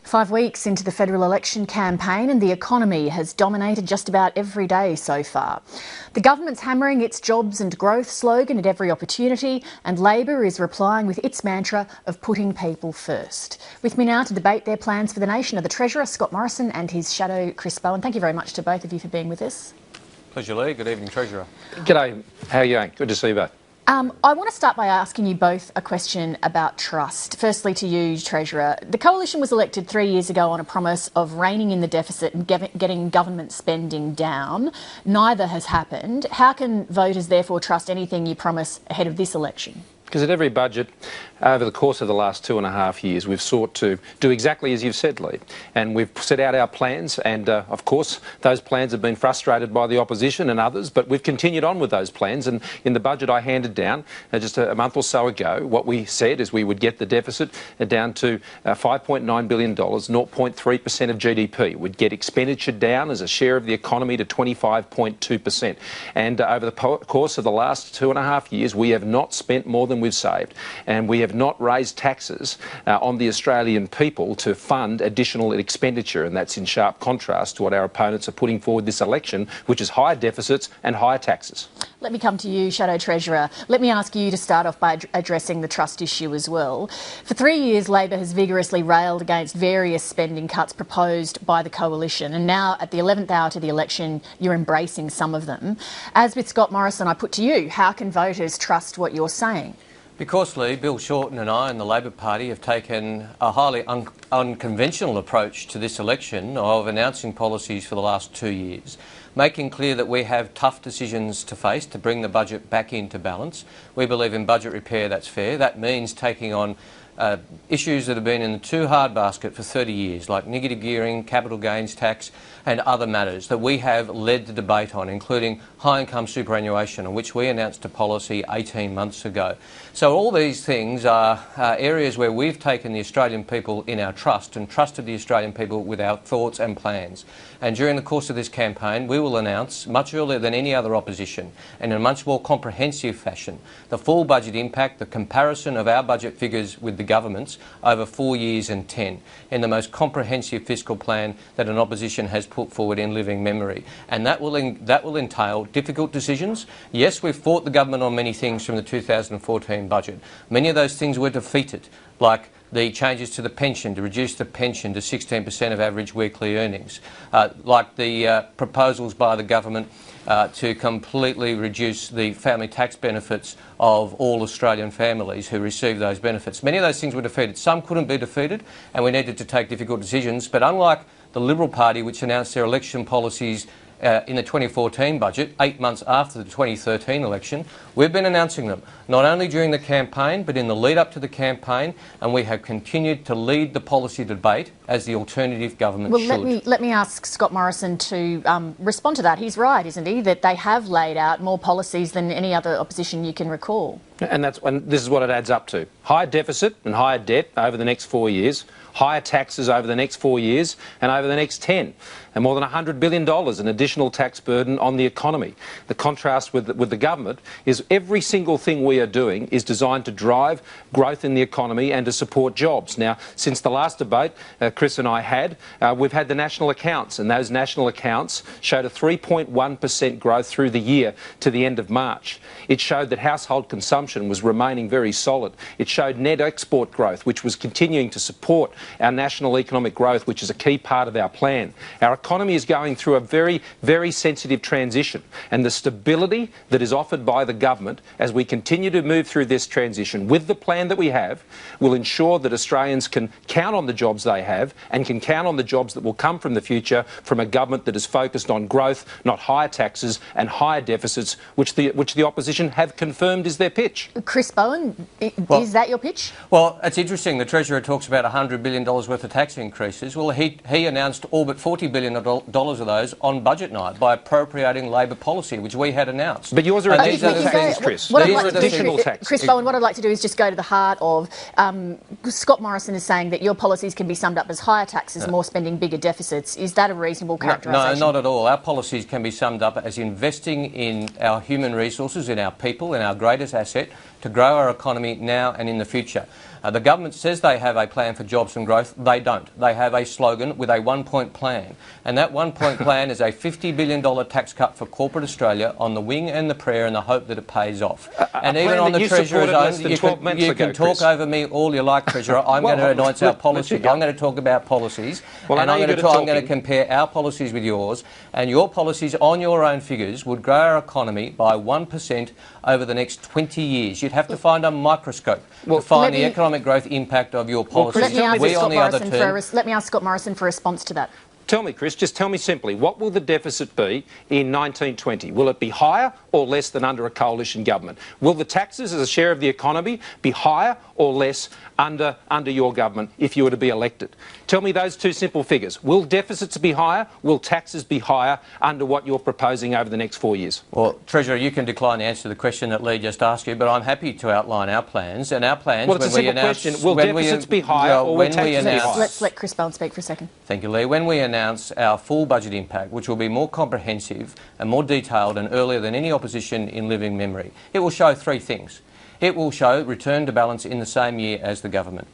5 weeks into the federal election campaign and the economy has dominated just about every day so far. The government's hammering its jobs and growth slogan at every opportunity, and Labor is replying with its mantra of putting people first. With me now to debate their plans for the nation are the Treasurer, Scott Morrison, and his shadow, Chris Bowen. Thank you very much to both of you for being with us. Pleasure, Lee. Good evening, Treasurer. G'day. How are you going? Good to see you both. I want to start by asking you both a question about trust. Firstly to you, Treasurer. The Coalition was elected 3 years ago on a promise of reining in the deficit and getting government spending down. Neither has happened. How can voters therefore trust anything you promise ahead of this election? Because at every budget, over the course of the last 2.5 years, we've sought to do exactly as you've said, Lee. And we've set out our plans, and of course, those plans have been frustrated by the opposition and others, but we've continued on with those plans. And in the budget I handed down just a month or so ago, what we said is we would get the deficit down to $5.9 billion, 0.3% of GDP. We'd get expenditure down as a share of the economy to 25.2%. And over the course of the last 2.5 years, we have not spent more than we've saved, and we have not raised taxes on the Australian people to fund additional expenditure, and that's in sharp contrast to what our opponents are putting forward this election, which is higher deficits and higher taxes. Let me come to you, Shadow Treasurer. Let me ask you to start off by addressing the trust issue as well. For 3 years, Labor has vigorously railed against various spending cuts proposed by the Coalition, and now at the 11th hour to the election, you're embracing some of them. As with Scott Morrison, I put to you, how can voters trust what you're saying? Because, Lee, Bill Shorten and I and the Labor Party have taken a highly unconventional approach to this election of announcing policies for the last 2 years, making clear that we have tough decisions to face to bring the budget back into balance. We believe in budget repair, that's fair. That means taking on issues that have been in the too hard basket for 30 years, like negative gearing, capital gains tax and other matters that we have led the debate on, including high income superannuation, on which we announced a policy 18 months ago. So all these things are areas where we've taken the Australian people in our trust and trusted the Australian people with our thoughts and plans. And during the course of this campaign, we will announce, much earlier than any other opposition and in a much more comprehensive fashion, the full budget impact, the comparison of our budget figures with the government's over 4 years and 10, in the most comprehensive fiscal plan that an opposition has put forward in living memory. And that will entail difficult decisions. Yes, we've fought the government on many things from the 2014 budget. Many of those things were defeated, like the changes to the pension, to reduce the pension to 16% of average weekly earnings, like the proposals by the government to completely reduce the family tax benefits of all Australian families who receive those benefits. Many of those things were defeated. Some couldn't be defeated, and we needed to take difficult decisions. But unlike the Liberal Party, which announced their election policies in the 2014 budget, 8 months after the 2013 election, we've been announcing them, not only during the campaign, but in the lead up to the campaign, and we have continued to lead the policy debate as the alternative government should. Let me ask Scott Morrison to respond to that. He's right, isn't he, that they have laid out more policies than any other opposition you can recall. And this is what it adds up to. Higher deficit and higher debt over the next 4 years, higher taxes over the next 4 years and over the next 10, and more than $100 billion in additional tax burden on the economy. The contrast with the government is every single thing we are doing is designed to drive growth in the economy and to support jobs. Now, since the last debate Chris and I had, we've had the national accounts, and those national accounts showed a 3.1% growth through the year to the end of March. It showed that household consumption was remaining very solid. It showed net export growth, which was continuing to support our national economic growth, which is a key part of our plan. Our economy is going through a very, very sensitive transition, and the stability that is offered by the government as we continue to move through this transition with the plan that we have will ensure that Australians can count on the jobs they have and can count on the jobs that will come from the future from a government that is focused on growth, not higher taxes and higher deficits, which the opposition have confirmed is their pitch. Chris Bowen, is that your pitch? Well, it's interesting. The Treasurer talks about $100 billion worth of tax increases. Well, he announced all but $40 billion of those on budget night by appropriating Labor policy, which we had announced. But yours are additional taxes, Chris. Additional taxes. Chris Bowen, what I'd like to do is just go to the heart of Scott Morrison is saying that your policies can be summed up as higher taxes, more spending, bigger deficits. Is that a reasonable characterisation? No, not at all. Our policies can be summed up as investing in our human resources, in our people, in our greatest asset, to grow our economy now and in the future. The government says they have a plan for jobs and growth. They don't. They have a slogan with a one-point plan. And that one-point plan is a $50 billion tax cut for corporate Australia on the wing and the prayer and the hope that it pays off. And even on the Treasurer's own, you can talk over me all you like, Treasurer. I'm going to announce our policy. I'm going to talk about policies. Well, and I'm going to compare our policies with yours. And your policies on your own figures would grow our economy by 1% over the next 20 years. You'd have to find a microscope to find the economic growth impact of your policies. Let me ask Scott Morrison for a response to that. Tell me, Chris, just tell me simply, what will the deficit be in 1920? Will it be higher or less than under a coalition government? Will the taxes as a share of the economy be higher or less under your government if you were to be elected? Tell me those two simple figures. Will deficits be higher? Will taxes be higher under what you're proposing over the next 4 years? Well, Treasurer, you can decline the answer to the question that Lee just asked you, but I'm happy to outline our plans. And our plans, well, it's a simple question. Will deficits be higher or will taxes be higher? Let's let Chris Bowen speak for a second. Thank you, Lee. When we announce our full budget impact, which will be more comprehensive and more detailed and earlier than any opposition in living memory, it will show three things. It will show return to balance in the same year as the government.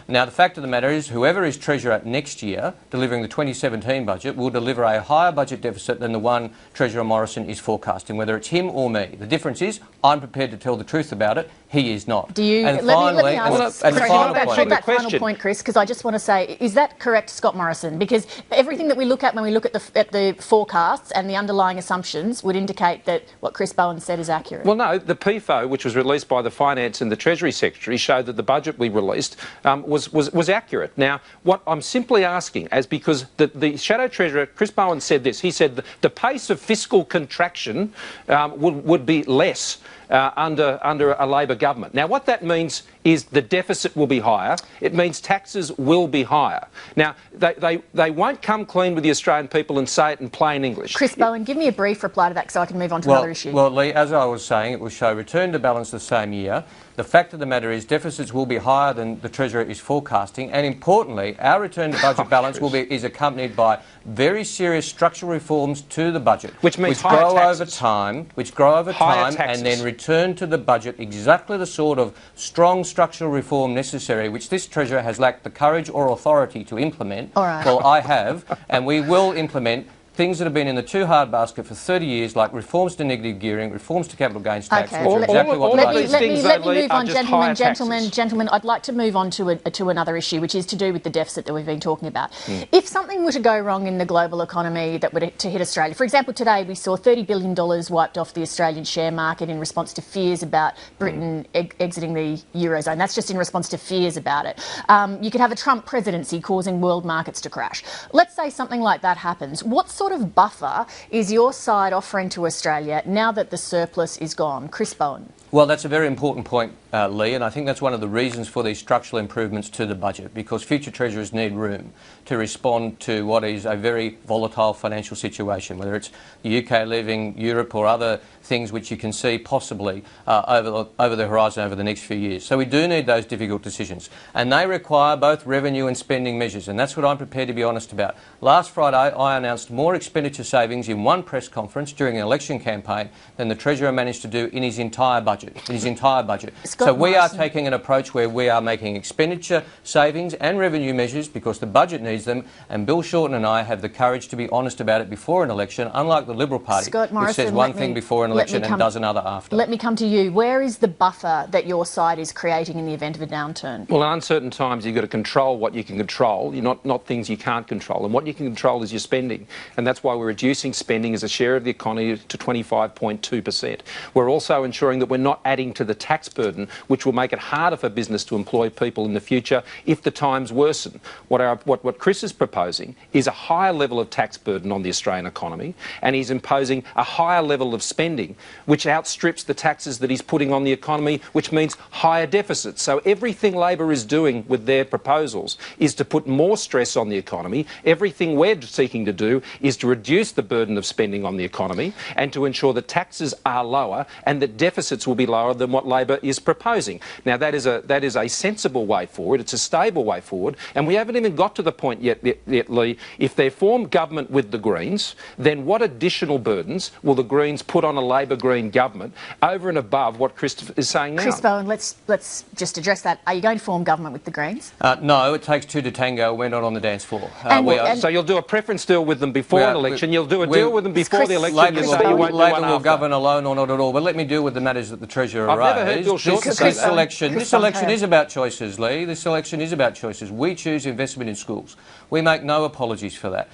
Now, the fact of the matter is, whoever is Treasurer next year, delivering the 2017 budget, will deliver a higher budget deficit than the one Treasurer Morrison is forecasting, whether it's him or me. The difference is, I'm prepared to tell the truth about it. He is not. Do you? And let me ask that final final point, Chris, because I just want to say, is that correct, Scott Morrison? Because everything that we look at when we look at the forecasts and the underlying assumptions would indicate that what Chris Bowen said is accurate. Well, no, the PFO, which was released by the Finance and the Treasury Secretary, showed that the budget we released was accurate. Now, what I'm simply asking is because the Shadow Treasurer, Chris Bowen, said this. He said the pace of fiscal contraction would be less under a Labor government. Now, what that means is the deficit will be higher. It means taxes will be higher. Now, they won't come clean with the Australian people and say it in plain English. Chris Bowen, give me a brief reply to that so I can move on to another issue. Well, Lee, as I was saying, it will show return to balance the same year. The fact of the matter is deficits will be higher than the Treasurer is forecasting, and importantly, our return to budget balance is accompanied by very serious structural reforms to the budget, which grow over time, and then return to the budget exactly the sort of strong structural reform necessary, which this Treasurer has lacked the courage or authority to implement. All right. Well, I have, and we will implement things that have been in the too hard basket for 30 years, like reforms to negative gearing, reforms to capital gains tax, which are exactly what let me move on, gentlemen. I'd like to move on to another issue, which is to do with the deficit that we've been talking about. If something were to go wrong in the global economy that were to hit Australia, for example, today we saw $30 billion wiped off the Australian share market in response to fears about Britain exiting the Eurozone. That's just in response to fears about it. You could have a Trump presidency causing world markets to crash. Let's say something like that happens. What sort of buffer is your side offering to Australia now that the surplus is gone? Chris Bowen. Well, that's a very important point, Lee, and I think that's one of the reasons for these structural improvements to the budget, because future Treasurers need room to respond to what is a very volatile financial situation, whether it's the UK leaving Europe or other things which you can see possibly over the horizon over the next few years. So we do need those difficult decisions, and they require both revenue and spending measures, and that's what I'm prepared to be honest about. Last Friday, I announced more expenditure savings in one press conference during an election campaign than the Treasurer managed to do in his entire budget. So we are taking an approach where we are making expenditure savings and revenue measures because the budget needs them, and Bill Shorten and I have the courage to be honest about it before an election, unlike the Liberal Party, which says one thing before an election and does another after. Let me come to you. Where is the buffer that your side is creating in the event of a downturn? Well, in uncertain times, you've got to control what you can control, not things you can't control. And what you can control is your spending. And that's why we're reducing spending as a share of the economy to 25.2%. We're also ensuring that we're not adding to the tax burden, which will make it harder for business to employ people in the future if the times worsen. What Chris is proposing is a higher level of tax burden on the Australian economy, and he's imposing a higher level of spending, which outstrips the taxes that he's putting on the economy, which means higher deficits. So everything Labor is doing with their proposals is to put more stress on the economy. Everything we're seeking to do is to reduce the burden of spending on the economy and to ensure that taxes are lower and that deficits will be lower than what Labor is proposing. proposing. Now, that is a sensible way forward. It's a stable way forward. And we haven't even got to the point yet, Lee, if they form government with the Greens, then what additional burdens will the Greens put on a Labor-Green government over and above what Chris is saying now? Chris Bowen, let's just address that. Are you going to form government with the Greens? No, it takes two to tango. We're not on the dance floor. So you'll do a preference deal with them before an election. You'll do a deal with them before the election. Labor You say you won't do one will after. govern alone or not at all. But let me deal with the matters that the Treasurer raised. I've never heard Bill Shorten say that. This election is about choices, Lee. This election is about choices. We choose investment in schools. We make no apologies for that.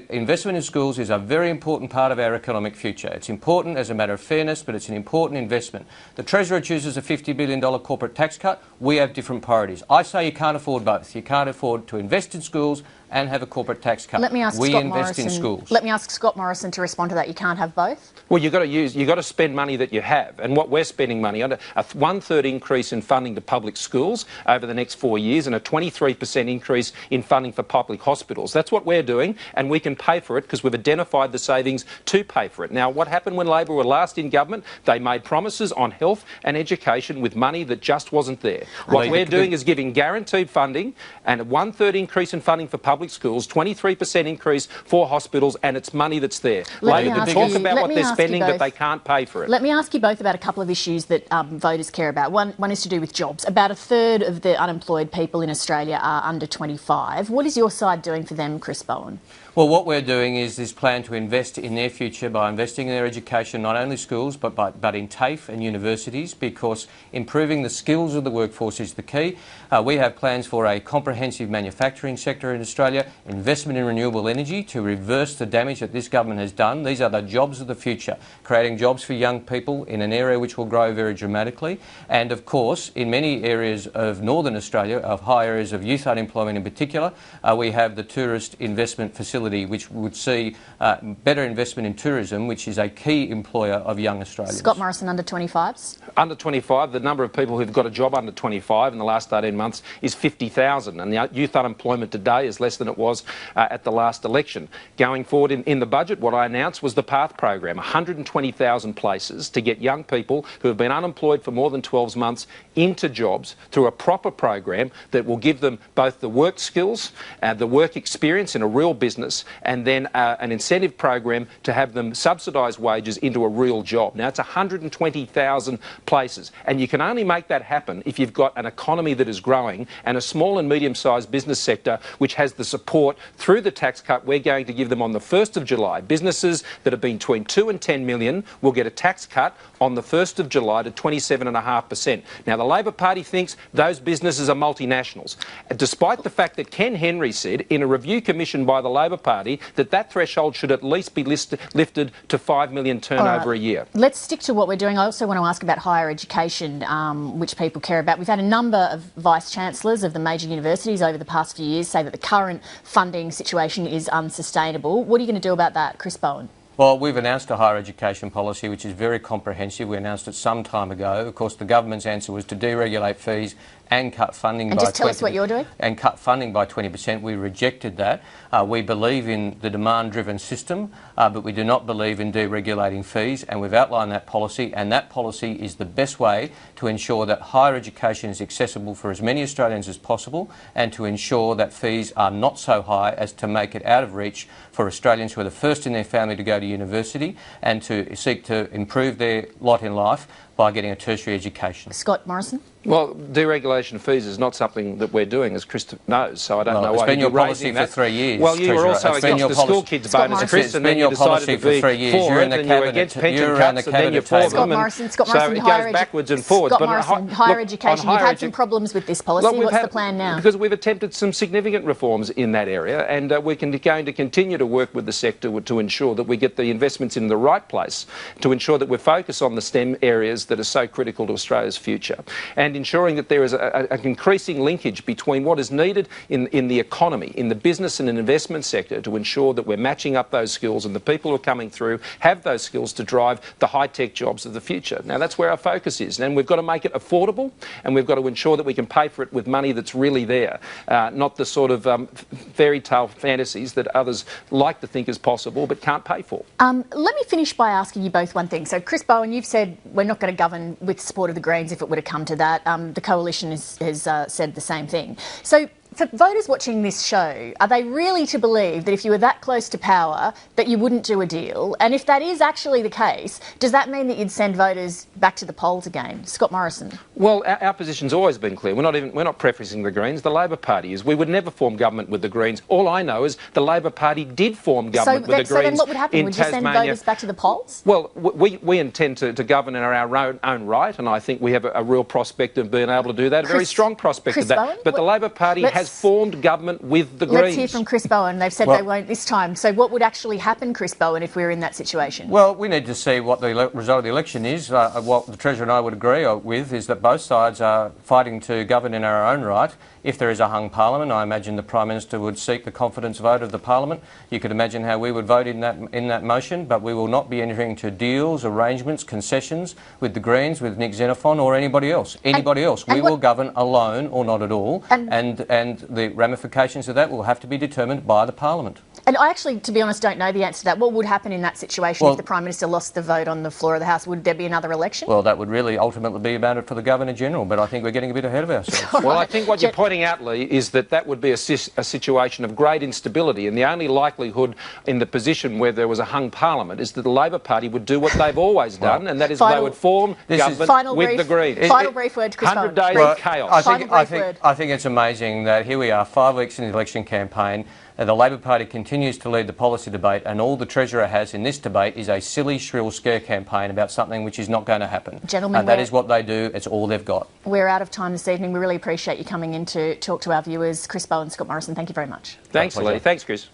Investment in schools is a very important part of our economic future. It's important as a matter of fairness, but it's an important investment. The Treasurer chooses a $50 billion corporate tax cut. We have different priorities. I say you can't afford both. You can't afford to invest in schools and have a corporate tax cut. Let me ask we Scott invest Morrison, in schools. Let me ask Scott Morrison to respond to that. You can't have both? Well, you've got to spend money that you have. And what we're spending money on, a 1/3 increase in funding to public schools over the next 4 years and a 23% increase in funding for public hospitals. That's what we're doing, and we can pay for it because we've identified the savings to pay for it. Now, what happened when Labor were last in government? They made promises on health and education with money that just wasn't there. What we're doing is giving guaranteed funding and a 1/3 increase in funding for public schools, 23% increase for hospitals, and it's money that's there. Labor can talk about what they're spending, but they can't pay for it. Let me ask you both about a couple of issues that voters care about. One is to do with jobs. About 1/3 of the unemployed people in Australia are under 25. What is your side doing for them, Chris Bowen? Well, what we're doing is this plan to invest in their future by investing in their education, not only schools, but in TAFE and universities, because improving the skills of the workforce is the key. We have plans for a comprehensive manufacturing sector in Australia, investment in renewable energy to reverse the damage that this government has done. These are the jobs of the future, creating jobs for young people in an area which will grow very dramatically. And of course, in many areas of northern Australia, of high areas of youth unemployment in particular, we have the tourist investment facility, which would see better investment in tourism, which is a key employer of young Australians. Scott Morrison, under 25s? Under 25, the number of people who've got a job under 25 in the last 18 months is 50,000, and the youth unemployment today is less than it was at the last election. Going forward in the budget, what I announced was the PATH program, 120,000 places to get young people who have been unemployed for more than 12 months into jobs through a proper program that will give them both the work skills, the work experience in a real business, and then an incentive program to have them subsidised wages into a real job. Now, it's 120,000 places, and you can only make that happen if you've got an economy that is growing and a small and medium-sized business sector which has the support through the tax cut we're going to give them on the 1st of July. Businesses that have been between 2 and 10 million will get a tax cut on the 1st of July to 27.5%. Now, the Labor Party thinks those businesses are multinationals, despite the fact that Ken Henry said in a review commissioned by the Labor Party that threshold should at least be lifted to 5 million turnover a year. Let's stick to what we're doing. I also want to ask about higher education, which people care about. We've had a number of vice-chancellors of the major universities over the past few years say that the current funding situation is unsustainable. What are you going to do about that, Chris Bowen? Well, we've announced a higher education policy which is very comprehensive. We announced it some time ago. Of course, the government's answer was to deregulate fees and cut funding by 20%. And just tell us what you're doing. And cut funding by 20%. We rejected that. We believe in the demand-driven system, but we do not believe in deregulating fees, and we've outlined that policy, and that policy is the best way to ensure that higher education is accessible for as many Australians as possible, and to ensure that fees are not so high as to make it out of reach for Australians who are the first in their family to go to university and to seek to improve their lot in life by getting a tertiary education. Scott Morrison? Well, deregulation of fees is not something that we're doing, as Chris knows, so I don't know why it's been your you're policy for 3 years. Well, you were also against the school kids bonus, Chris, and then you decided to be for it, and you were against pension cuts, and then you're for them. Scott Morrison, so it goes backwards and forwards. Scott Morrison, higher education, you've had some problems with this policy. What's the plan now? Because we've attempted some significant reforms in that area, and we're going to continue to work with the sector to ensure that we get the investments in the right place, to ensure that we're focused on the STEM areas that are so critical to Australia's future. And and ensuring that there is an increasing linkage between what is needed in the economy, in the business and investment sector, to ensure that we're matching up those skills and the people who are coming through have those skills to drive the high-tech jobs of the future. Now, that's where our focus is, and we've got to make it affordable, and we've got to ensure that we can pay for it with money that's really there, not the sort of fairy tale fantasies that others like to think is possible but can't pay for. Let me finish by asking you both one thing. So, Chris Bowen, you've said we're not going to govern with support of the Greens if it were to come to that. The Coalition has said the same thing. So, for voters watching this show, are they really to believe that if you were that close to power that you wouldn't do a deal? And if that is actually the case, does that mean that you'd send voters back to the polls again? Scott Morrison. Well, our position's always been clear. We're not preferencing the Greens. The Labor Party is. We would never form government with the Greens. All I know is the Labor Party did form government with the Greens. So then what would happen? Would you send voters back to the polls? Well, we intend to govern in our own right, and I think we have a real prospect of being able to do that, a very strong prospect of that. Bowen? But the Labor Party has formed government with the Greens. Let's hear from Chris Bowen. They've said they won't this time. So what would actually happen, Chris Bowen, if we were in that situation? Well, we need to see what the result of the election is. What the Treasurer and I would agree with is that both sides are fighting to govern in our own right. If there is a hung parliament, I imagine the Prime Minister would seek the confidence vote of the Parliament. You could imagine how we would vote in that motion, but we will not be entering into deals, arrangements, concessions with the Greens, with Nick Xenophon or anybody else. We will govern alone or not at all, and the ramifications of that will have to be determined by the Parliament. And I actually, to be honest, don't know the answer to that. What would happen in that situation if the Prime Minister lost the vote on the floor of the House? Would there be another election? Well, that would really ultimately be about it for the Governor-General, but I think we're getting a bit ahead of ourselves. Well, I think what you're pointing out, Lee, is that would be a situation of great instability, and the only likelihood in the position where there was a hung parliament is that the Labor Party would do what they've always done, and that is they would form government with the Greens. Final brief word, Chris Bowen. 100 days of chaos. I think it's amazing that here we are 5 weeks in the election campaign, and the Labor Party continues to lead the policy debate, and all the Treasurer has in this debate is a silly, shrill scare campaign about something which is not going to happen. Gentlemen, and that is what they do. It's all they've got. We're out of time this evening. We really appreciate you coming in to talk to our viewers. Chris Bowen, Scott Morrison, thank you very much. Thanks, Lee. Thanks, Chris.